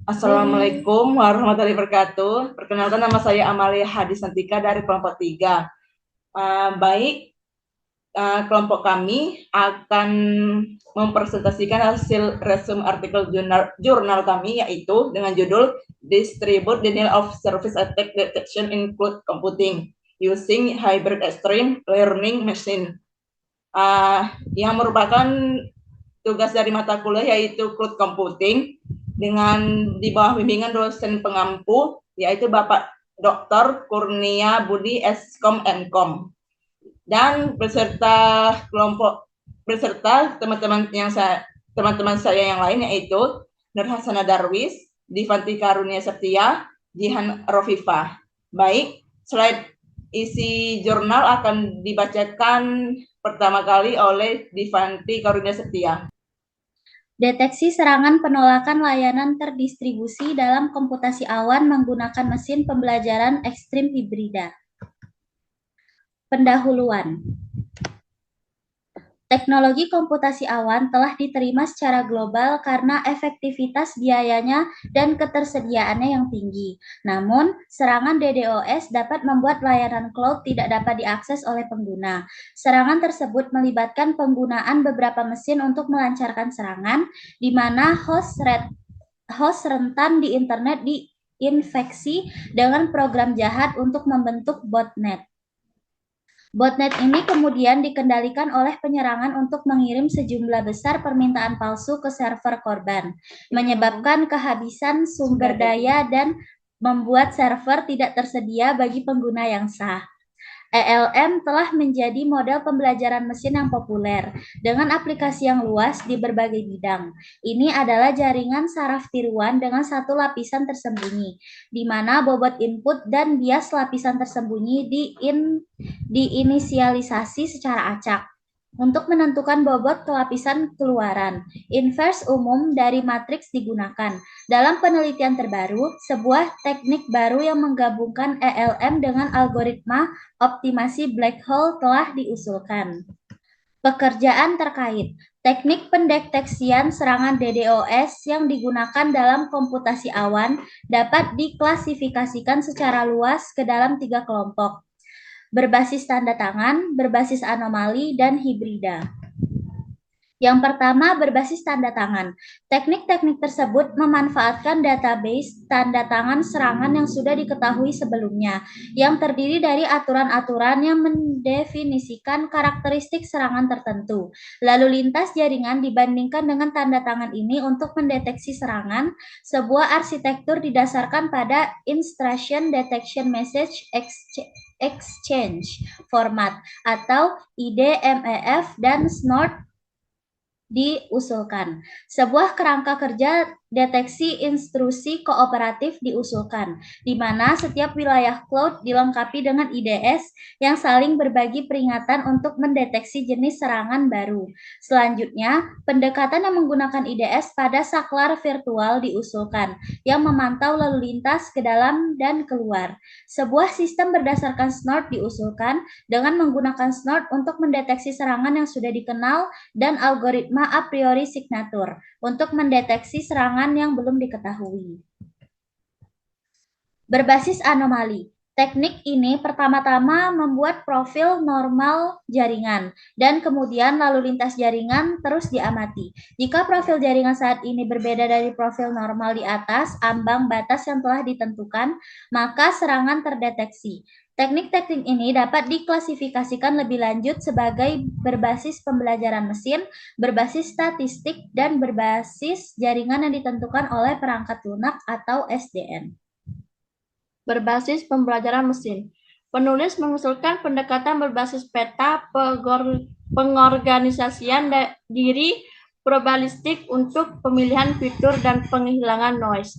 Assalamualaikum warahmatullahi wabarakatuh. Perkenalkan, nama saya Amalia Hadisantika dari kelompok 3. Baik, kelompok kami akan mempresentasikan hasil resume artikel jurnal kami, yaitu dengan judul Distribute Denial of Service Attack Detection in Cloud Computing Using Hybrid Extreme Learning Machine, yang merupakan tugas dari mata kuliah yaitu Cloud Computing, dengan di bawah bimbingan dosen pengampu yaitu Bapak Dr. Kurnia Budi Eskom Enkom, dan beserta teman-teman saya yang lain, yaitu Nur Hasana Darwis, Divanti Karunia Setia, Jihan Rofifa. Baik, slide isi jurnal akan dibacakan pertama kali oleh Divanti Karunia Setia. Deteksi serangan penolakan layanan terdistribusi dalam komputasi awan menggunakan mesin pembelajaran ekstrim hibrida. Pendahuluan. Teknologi komputasi awan telah diterima secara global karena efektivitas biayanya dan ketersediaannya yang tinggi. Namun, serangan DDoS dapat membuat layanan cloud tidak dapat diakses oleh pengguna. Serangan tersebut melibatkan penggunaan beberapa mesin untuk melancarkan serangan, di mana host rentan di internet diinfeksi dengan program jahat untuk membentuk botnet. Botnet ini kemudian dikendalikan oleh penyerangan untuk mengirim sejumlah besar permintaan palsu ke server korban, menyebabkan kehabisan sumber daya dan membuat server tidak tersedia bagi pengguna yang sah. ELM telah menjadi model pembelajaran mesin yang populer dengan aplikasi yang luas di berbagai bidang. Ini adalah jaringan saraf tiruan dengan satu lapisan tersembunyi, di mana bobot input dan bias lapisan tersembunyi diinisialisasi secara acak. Untuk menentukan bobot lapisan keluaran, inverse umum dari matriks digunakan. Dalam penelitian terbaru, sebuah teknik baru yang menggabungkan ELM dengan algoritma optimasi black hole telah diusulkan. Pekerjaan terkait teknik pendeteksian serangan DDoS yang digunakan dalam komputasi awan dapat diklasifikasikan secara luas ke dalam 3 kelompok: berbasis tanda tangan, berbasis anomali, dan hibrida. Yang pertama, berbasis tanda tangan. Teknik-teknik tersebut memanfaatkan database tanda tangan serangan yang sudah diketahui sebelumnya, yang terdiri dari aturan-aturan yang mendefinisikan karakteristik serangan tertentu. Lalu lintas jaringan dibandingkan dengan tanda tangan ini untuk mendeteksi serangan. Sebuah arsitektur didasarkan pada Instruction Detection Message Exchange Format atau IDMEF dan SNORD diusulkan. Sebuah kerangka kerja deteksi instruksi kooperatif diusulkan, di mana setiap wilayah cloud dilengkapi dengan IDS yang saling berbagi peringatan untuk mendeteksi jenis serangan baru. Selanjutnya, pendekatan yang menggunakan IDS pada saklar virtual diusulkan, yang memantau lalu lintas ke dalam dan keluar. Sebuah sistem berdasarkan SNORD diusulkan dengan menggunakan SNORD untuk mendeteksi serangan yang sudah dikenal dan algoritma a priori signature untuk mendeteksi serangan yang belum diketahui. Berbasis anomali. Teknik ini pertama-tama membuat profil normal jaringan dan kemudian lalu lintas jaringan terus diamati. Jika profil jaringan saat ini berbeda dari profil normal di atas ambang batas yang telah ditentukan, maka serangan terdeteksi. Teknik-teknik ini dapat diklasifikasikan lebih lanjut sebagai berbasis pembelajaran mesin, berbasis statistik, dan berbasis jaringan yang ditentukan oleh perangkat lunak atau SDN. Berbasis pembelajaran mesin. Penulis mengusulkan pendekatan berbasis peta pengorganisasian diri probabilistik untuk pemilihan fitur dan penghilangan noise,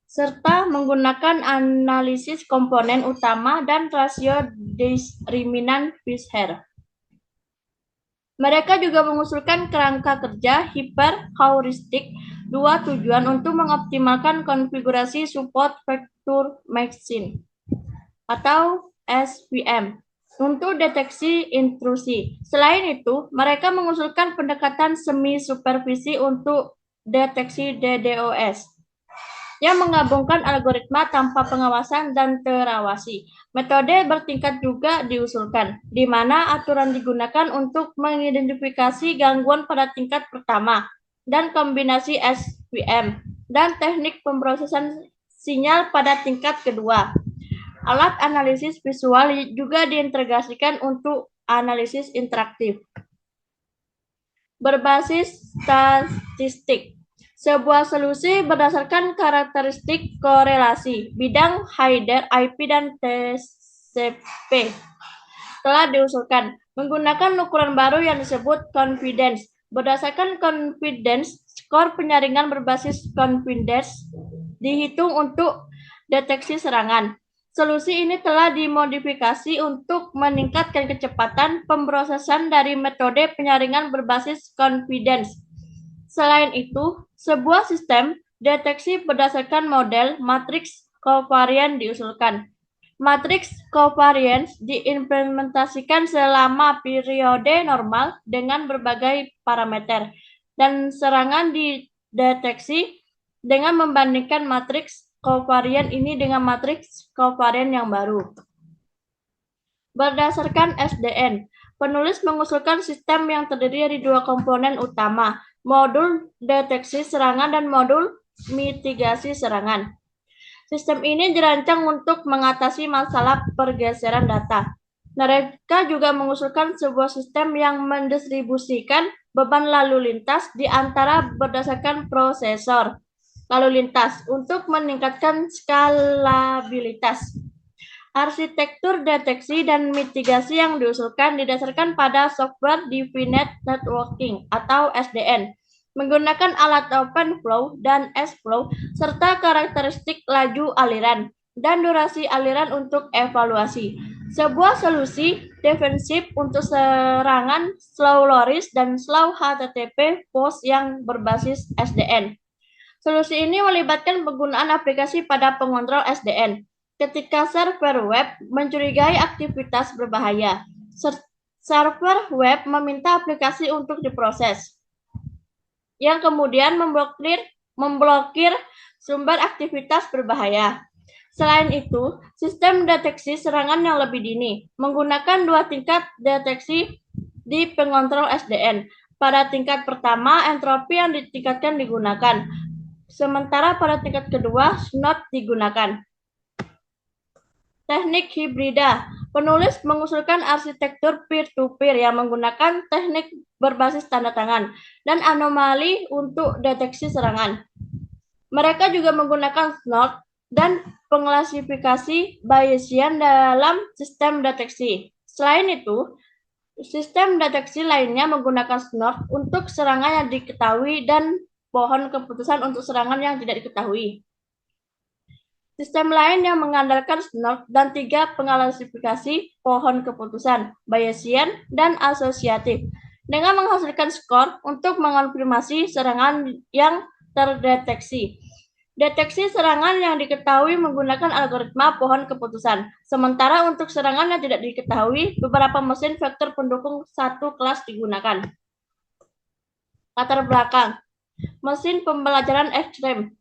serta menggunakan analisis komponen utama dan rasio diskriminan Fisher. Mereka juga mengusulkan kerangka kerja hiperheuristik dua tujuan untuk mengoptimalkan konfigurasi support vector machine atau SVM untuk deteksi intrusi. Selain itu, mereka mengusulkan pendekatan semi supervisi untuk deteksi DDoS. yang menggabungkan algoritma tanpa pengawasan dan terawasi. Metode bertingkat juga diusulkan, di mana aturan digunakan untuk mengidentifikasi gangguan pada tingkat pertama dan kombinasi SVM dan teknik pemrosesan sinyal pada tingkat kedua. Alat analisis visual juga diintegrasikan untuk analisis interaktif. Berbasis statistik. Sebuah solusi berdasarkan karakteristik korelasi bidang header, IP, dan TCP telah diusulkan menggunakan ukuran baru yang disebut confidence. Berdasarkan confidence, skor penyaringan berbasis confidence dihitung untuk deteksi serangan. Solusi ini telah dimodifikasi untuk meningkatkan kecepatan pemrosesan dari metode penyaringan berbasis confidence. Selain itu, sebuah sistem deteksi berdasarkan model matriks covariance diusulkan. Matriks covariance diimplementasikan selama periode normal dengan berbagai parameter, dan serangan dideteksi dengan membandingkan matriks covariance ini dengan matriks covariance yang baru. Berdasarkan SDN, penulis mengusulkan sistem yang terdiri dari dua komponen utama, modul deteksi serangan dan modul mitigasi serangan. Sistem ini dirancang untuk mengatasi masalah pergeseran data. Mereka juga mengusulkan sebuah sistem yang mendistribusikan beban lalu lintas di antara berdasarkan prosesor lalu lintas untuk meningkatkan skalabilitas. Arsitektur deteksi dan mitigasi yang diusulkan didasarkan pada Software Defined Networking atau SDN, menggunakan alat open flow dan S-flow, serta karakteristik laju aliran dan durasi aliran untuk evaluasi. Sebuah solusi defensif untuk serangan slow loris dan slow HTTP post yang berbasis SDN. Solusi ini melibatkan penggunaan aplikasi pada pengontrol SDN. Ketika server web mencurigai aktivitas berbahaya, server web meminta aplikasi untuk diproses, yang kemudian memblokir sumber aktivitas berbahaya. Selain itu, sistem deteksi serangan yang lebih dini menggunakan dua tingkat deteksi di pengontrol SDN. Pada tingkat pertama, entropi yang ditingkatkan digunakan, sementara pada tingkat kedua, SNOT digunakan. Teknik hibrida. Penulis mengusulkan arsitektur peer-to-peer yang menggunakan teknik berbasis tanda tangan dan anomali untuk deteksi serangan. Mereka juga menggunakan SNOT dan pengklasifikasi Bayesian dalam sistem deteksi. Selain itu, sistem deteksi lainnya menggunakan SNOT untuk serangan yang diketahui dan pohon keputusan untuk serangan yang tidak diketahui. Sistem lain yang mengandalkan SNOT dan tiga pengklasifikasi pohon keputusan, Bayesian dan asosiatif, dengan menghasilkan skor untuk mengonfirmasi serangan yang terdeteksi. Deteksi serangan yang diketahui menggunakan algoritma pohon keputusan, sementara untuk serangan yang tidak diketahui, beberapa mesin vektor pendukung satu kelas digunakan. Latar belakang. Mesin pembelajaran ekstrem.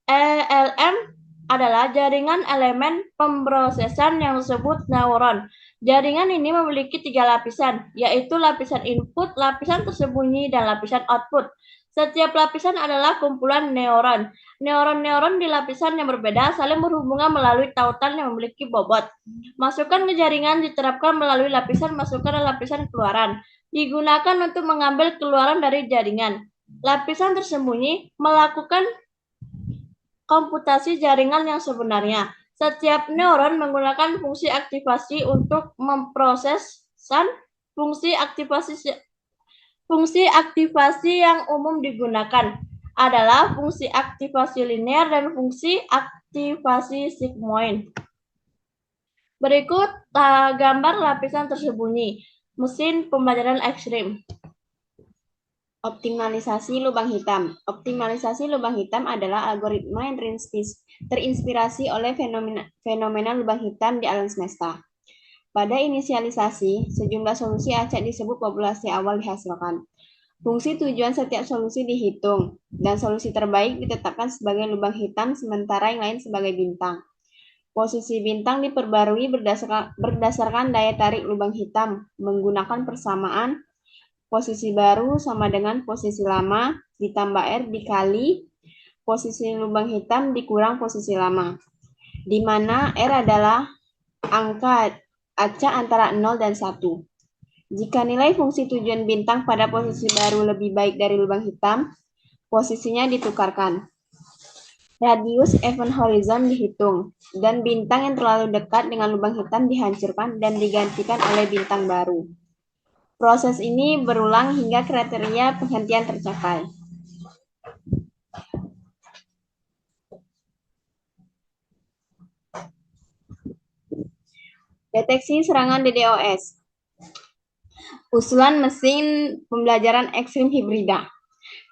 ELM adalah jaringan elemen pemrosesan yang disebut neuron. Jaringan ini memiliki 3 lapisan, yaitu lapisan input, lapisan tersembunyi, dan lapisan output. Setiap lapisan adalah kumpulan neuron. Neuron-neuron di lapisan yang berbeda saling berhubungan melalui tautan yang memiliki bobot. Masukan ke jaringan diterapkan melalui lapisan masukan dan lapisan keluaran. Digunakan untuk mengambil keluaran dari jaringan. Lapisan tersembunyi melakukan komputasi jaringan yang sebenarnya. Setiap neuron menggunakan fungsi aktivasi untuk memprosesan fungsi aktivasi yang umum digunakan adalah fungsi aktivasi linear dan fungsi aktivasi sigmoid. Berikut gambar lapisan tersembunyi mesin pembelajaran ekstrim. Optimalisasi lubang hitam. Optimalisasi lubang hitam adalah algoritma yang terinspirasi oleh fenomena lubang hitam di alam semesta. Pada inisialisasi, sejumlah solusi acak disebut populasi awal dihasilkan. Fungsi tujuan setiap solusi dihitung, dan solusi terbaik ditetapkan sebagai lubang hitam sementara yang lain sebagai bintang. Posisi bintang diperbarui berdasarkan daya tarik lubang hitam menggunakan persamaan posisi baru sama dengan posisi lama ditambah R dikali posisi lubang hitam dikurang posisi lama, di mana R adalah angka acak antara 0 dan 1. Jika nilai fungsi tujuan bintang pada posisi baru lebih baik dari lubang hitam, posisinya ditukarkan. Radius event horizon dihitung, dan bintang yang terlalu dekat dengan lubang hitam dihancurkan dan digantikan oleh bintang baru. Proses ini berulang hingga kriteria penghentian tercapai. Deteksi serangan DDoS. Usulan mesin pembelajaran ekstrim hibrida.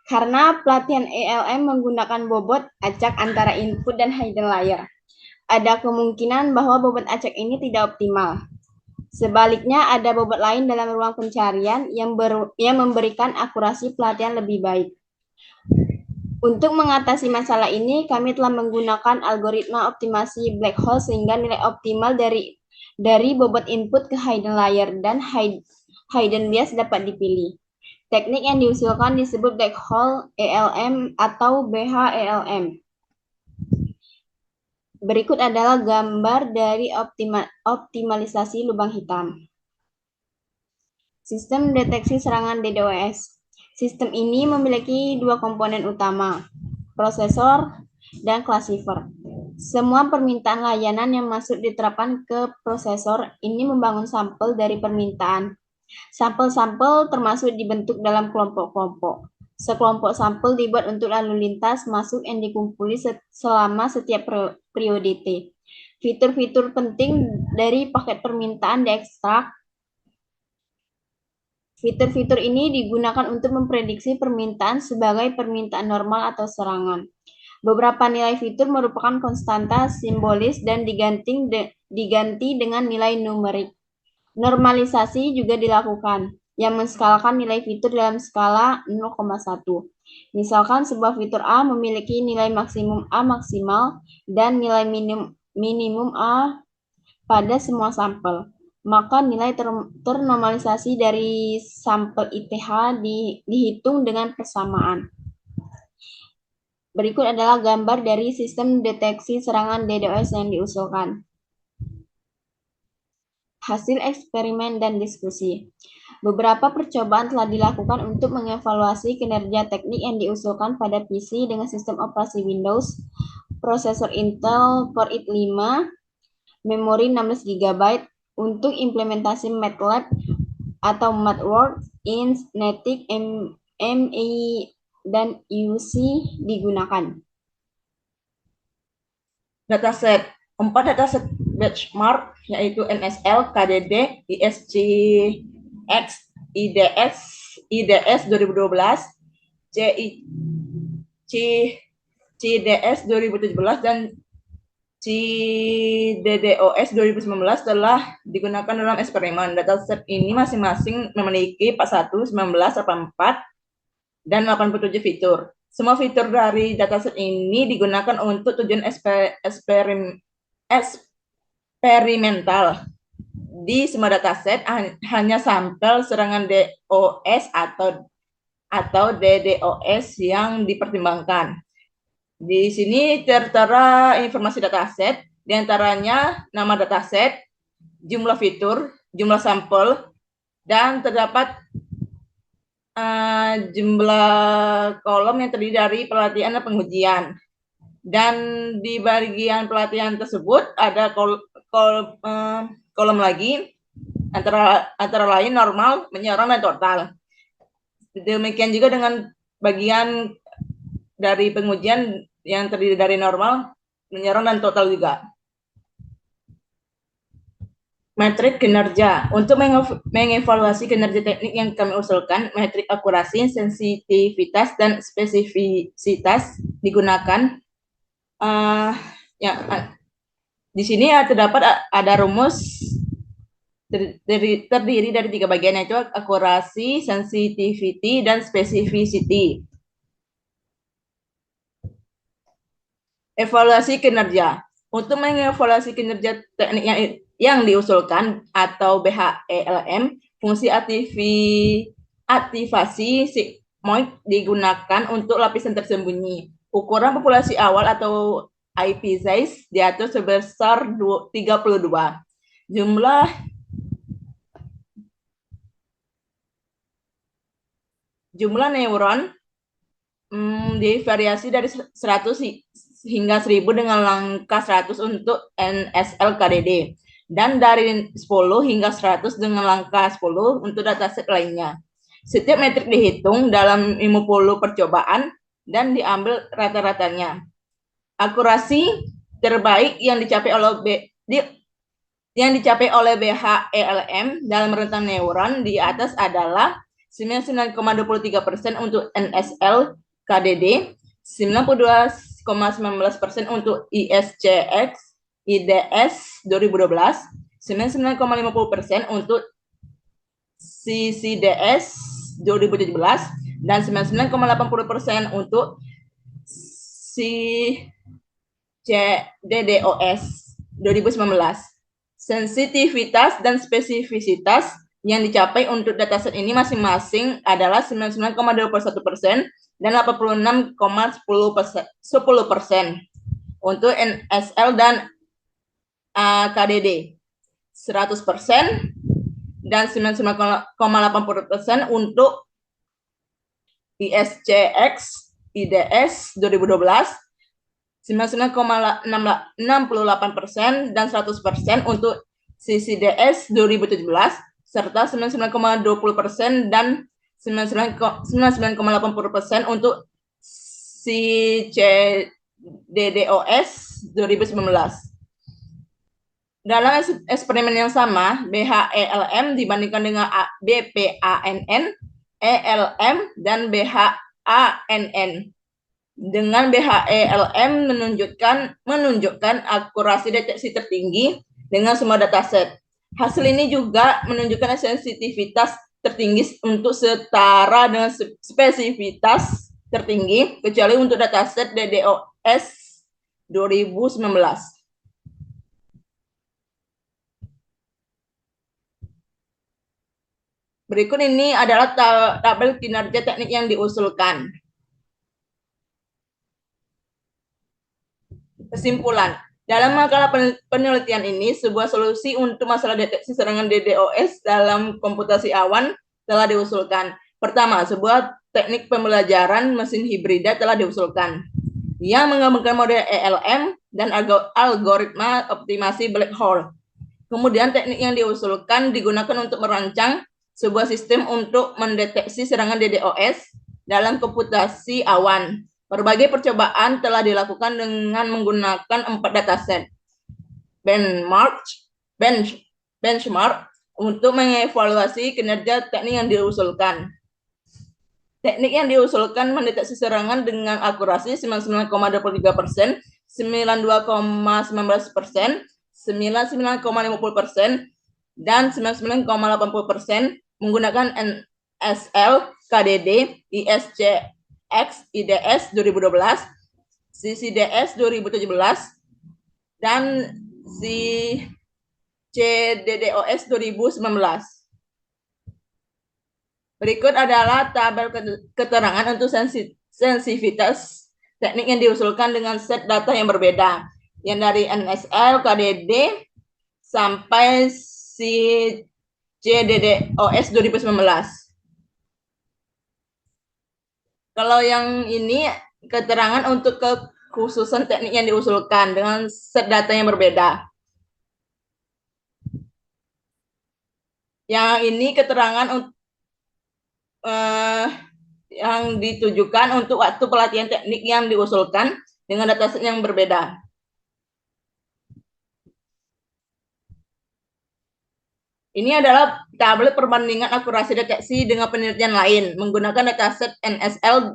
Karena pelatihan ELM menggunakan bobot acak antara input dan hidden layer, ada kemungkinan bahwa bobot acak ini tidak optimal. Sebaliknya, ada bobot lain dalam ruang pencarian yang memberikan akurasi pelatihan lebih baik. Untuk mengatasi masalah ini, kami telah menggunakan algoritma optimasi black hole sehingga nilai optimal dari bobot input ke hidden layer dan hidden bias dapat dipilih. Teknik yang diusulkan disebut black hole ELM atau BHELM. Berikut adalah gambar dari optimalisasi lubang hitam. Sistem deteksi serangan DDoS. Sistem ini memiliki dua komponen utama, prosesor dan classifier. Semua permintaan layanan yang masuk diterapkan ke prosesor ini membangun sampel dari permintaan. Sampel-sampel termasuk dibentuk dalam kelompok-kelompok. Sekelompok sampel dibuat untuk lalu lintas masuk yang dikumpuli selama setiap periode T. Fitur-fitur penting dari paket permintaan diekstrak. Fitur-fitur ini digunakan untuk memprediksi permintaan sebagai permintaan normal atau serangan. Beberapa nilai fitur merupakan konstanta simbolis dan diganti dengan nilai numerik. Normalisasi juga dilakukan, yang menskalakan nilai fitur dalam skala 0,1. Misalkan sebuah fitur A memiliki nilai maksimum A maksimal dan nilai minimum A pada semua sampel. Maka nilai ternormalisasi dari sampel ITH dihitung dengan persamaan. Berikut adalah gambar dari sistem deteksi serangan DDoS yang diusulkan. Hasil eksperimen dan diskusi. Beberapa percobaan telah dilakukan untuk mengevaluasi kinerja teknik yang diusulkan pada PC dengan sistem operasi Windows, prosesor Intel Core i5, memori 16 GB untuk implementasi MATLAB atau MathWorks, INT, NETIC, MI, dan UC digunakan. Dataset. 4 dataset benchmark yaitu NSL, KDD, ISCX, IDS 2012, CDS 2017 dan CDDoS 2019 telah digunakan dalam eksperimen. Dataset ini masing-masing memiliki 41, 19, 84, dan 87 fitur. Semua fitur dari dataset ini digunakan untuk tujuan eksperimental. Di semua dataset hanya sampel serangan DOS atau DDoS yang dipertimbangkan. Di sini tertera informasi dataset, diantaranya nama dataset, jumlah fitur, jumlah sampel, dan terdapat jumlah kolom yang terdiri dari pelatihan dan pengujian. Dan di bagian pelatihan tersebut ada kolom lagi, antara lain normal, menyerang, dan total. Demikian juga dengan bagian dari pengujian yang terdiri dari normal, menyerang, dan total juga. Metrik kinerja. Untuk mengevaluasi kinerja teknik yang kami usulkan, metrik akurasi, sensitivitas, dan spesifisitas digunakan. Di sini terdapat ada rumus terdiri dari 3 bagian, yaitu akurasi, sensitivity, dan specificity. Evaluasi kinerja. Untuk mengevaluasi kinerja teknik yang diusulkan atau BHELM, fungsi aktivasi sigmoid digunakan untuk lapisan tersembunyi. Ukuran populasi awal atau IP size diatur sebesar 32. Jumlah neuron divariasi dari 100 hingga 1000 dengan langkah 100 untuk NSL-KDD, dan dari 10 hingga 100 dengan langkah 10 untuk dataset lainnya. Setiap metrik dihitung dalam 50 percobaan dan diambil rata-ratanya. Akurasi terbaik yang dicapai oleh BHELM dalam rentang neuron di atas adalah 99,23% untuk NSL KDD, 92,19% untuk ISCX IDS 2012, 99,50% untuk CCDS 2017, dan 99,80% untuk CDDOS 2019. Sensitivitas dan spesifisitas yang dicapai untuk dataset ini masing-masing adalah 99,21% dan 86,10% untuk NSL dan KDD, 100% dan 99,80% untuk ISCX IDS 2012, 99,68% dan 100% untuk CCDS 2017, serta 99,20% dan 99,80% untuk CCDDOS 2019. Dalam eksperimen yang sama, BHELM dibandingkan dengan BPANN, ELM, dan BHANN. Dengan BHELM menunjukkan akurasi deteksi tertinggi dengan semua dataset. Hasil ini juga menunjukkan sensitivitas tertinggi untuk setara dengan spesifitas tertinggi, kecuali untuk dataset DDoS 2019. Berikut ini adalah tabel kinerja teknik yang diusulkan. Kesimpulan, dalam makalah penelitian ini, sebuah solusi untuk masalah deteksi serangan DDoS dalam komputasi awan telah diusulkan. Pertama, sebuah teknik pembelajaran mesin hibrida telah diusulkan yang menggabungkan model ELM dan algoritma optimasi black hole. Kemudian teknik yang diusulkan digunakan untuk merancang sebuah sistem untuk mendeteksi serangan DDoS dalam komputasi awan. Berbagai percobaan telah dilakukan dengan menggunakan 4 dataset. Benchmark untuk mengevaluasi kinerja teknik yang diusulkan. Teknik yang diusulkan mendeteksi serangan dengan akurasi 99,23%, 92,19%, 99,50%, dan 99,80% menggunakan NSL, KDD, ISCX, IDS 2012, CCDS 2017, dan CDDOS 2019. Berikut adalah tabel keterangan untuk sensitivitas teknik yang diusulkan dengan set data yang berbeda, yang dari NSL, KDD, sampai CDDOS 2019. Kalau yang ini keterangan untuk kekhususan teknik yang diusulkan dengan set data yang berbeda. Yang ini keterangan yang ditujukan untuk waktu pelatihan teknik yang diusulkan dengan dataset yang berbeda. Ini adalah tabel perbandingan akurasi deteksi dengan penelitian lain menggunakan dataset NSL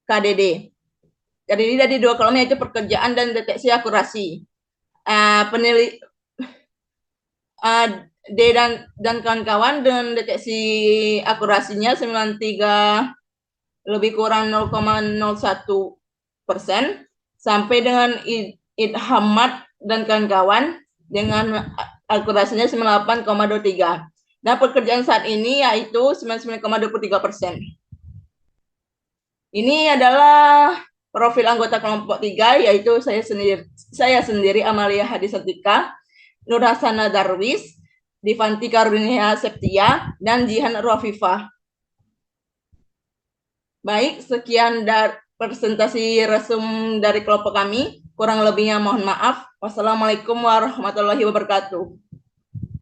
KDD. Terdiri dari 2 kolom, yaitu pekerjaan dan deteksi akurasi. D dan kawan-kawan dengan deteksi akurasinya 93 lebih kurang 0,01% sampai dengan Hamad dan kawan-kawan dengan akurasinya 98,23. Dan pekerjaan saat ini yaitu 99,23%. Ini adalah profil anggota kelompok 3, yaitu saya sendiri Amalia Hadisatika, Nur Hasana Darwis, Divanti Karunia Septia, dan Jihan Rafifah. Baik, sekian presentasi resum dari kelompok kami. Kurang lebihnya mohon maaf. Wassalamualaikum warahmatullahi wabarakatuh.